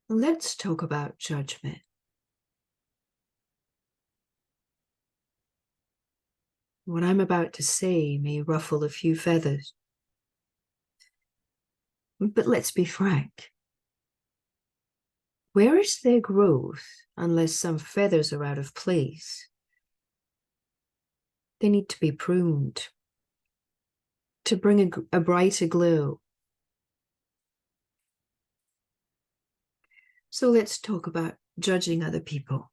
Let's talk about judgment. What I'm about to say may ruffle a few feathers. But let's be frank. Where is there growth unless some feathers are out of place? They need to be pruned to bring a brighter glow. So let's talk about judging other people.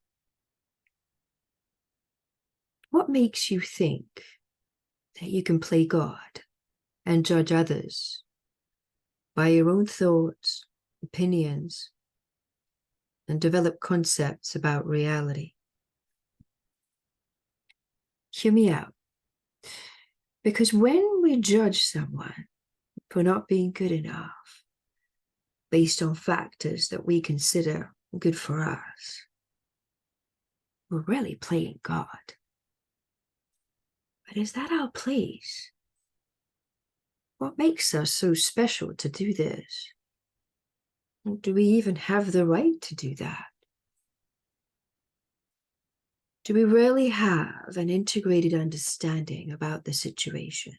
What makes you think that you can play God and judge others by your own thoughts, opinions, and develop concepts about reality? Hear me out. Because when we judge someone for not being good enough based on factors that we consider good for us, we're really playing God. But is that our place? What makes us so special to do this? Do we even have the right to do that? Do we really have an integrated understanding about the situation?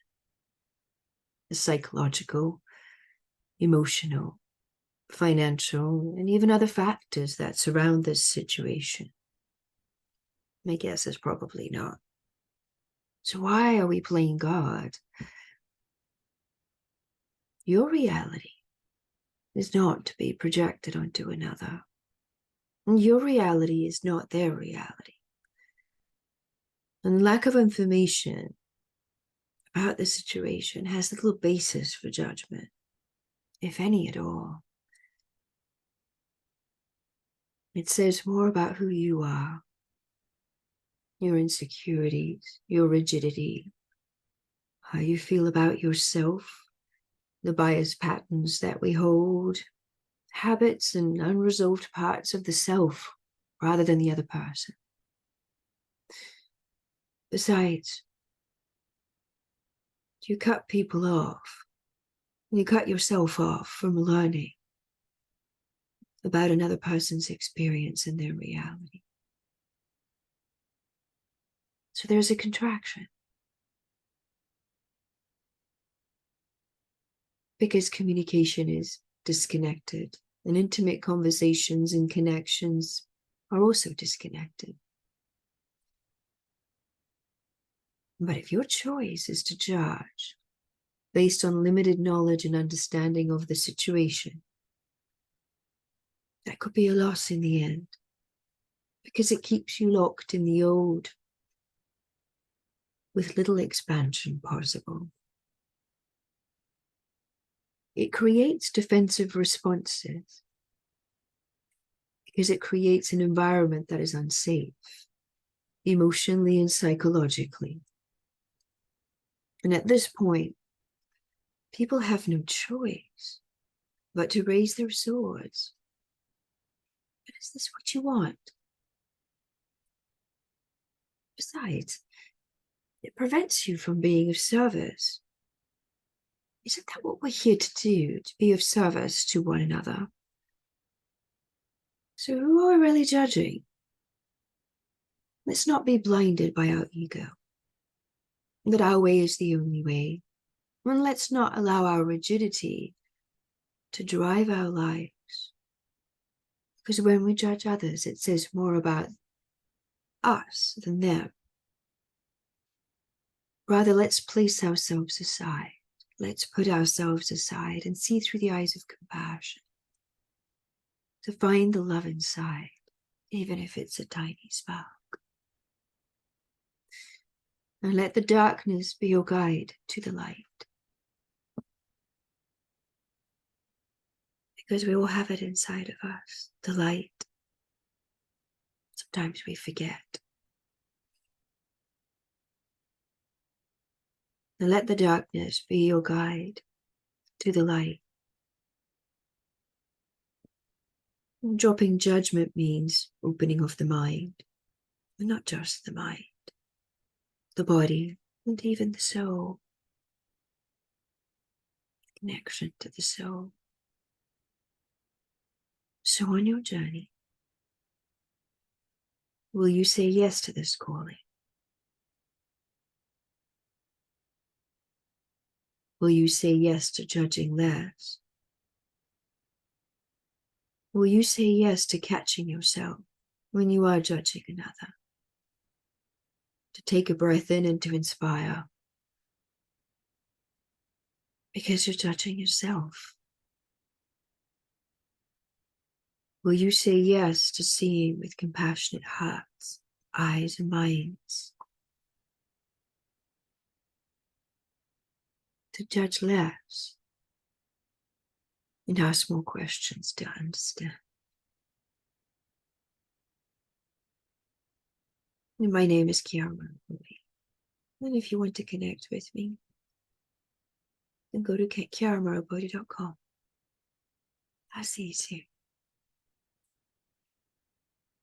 The psychological, emotional, financial, and even other factors that surround this situation? My guess is probably not. So why are we playing God? Your reality is not to be projected onto another. Your reality is not their reality. And lack of information about the situation has little basis for judgment, if any at all. It says more about who you are, your insecurities, your rigidity, how you feel about yourself, the bias patterns that we hold, habits and unresolved parts of the self rather than the other person. Besides, you cut people off. You cut yourself off from learning about another person's experience and their reality. So there's a contraction. Because communication is disconnected, and intimate conversations and connections are also disconnected. But if your choice is to judge based on limited knowledge and understanding of the situation, that could be a loss in the end, because it keeps you locked in the old with little expansion possible. It creates defensive responses because it creates an environment that is unsafe, emotionally and psychologically. And at this point, people have no choice but to raise their swords. But is this what you want? Besides, it prevents you from being of service. Isn't that what we're here to do, to be of service to one another? So who are we really judging? Let's not be blinded by our ego, that our way is the only way. And let's not allow our rigidity to drive our lives. Because when we judge others, it says more about us than them. Rather, let's place ourselves aside. Let's put ourselves aside and see through the eyes of compassion, to find the love inside, even if it's a tiny spark. And let the darkness be your guide to the light. Because we all have it inside of us, the light. Sometimes we forget. And let the darkness be your guide to the light. And dropping judgment means opening of the mind, and not just the mind, the body, and even the soul. Connection to the soul. So on your journey, will you say yes to this calling? Will you say yes to judging less? Will you say yes to catching yourself when you are judging another? To take a breath in and to inspire, because you're judging yourself. Will you say yes to seeing with compassionate hearts, eyes, and minds? To judge less and ask more questions to understand. And my name is Kiara. And if you want to connect with me, then go to kiaramaraboda.com. I'll see you soon.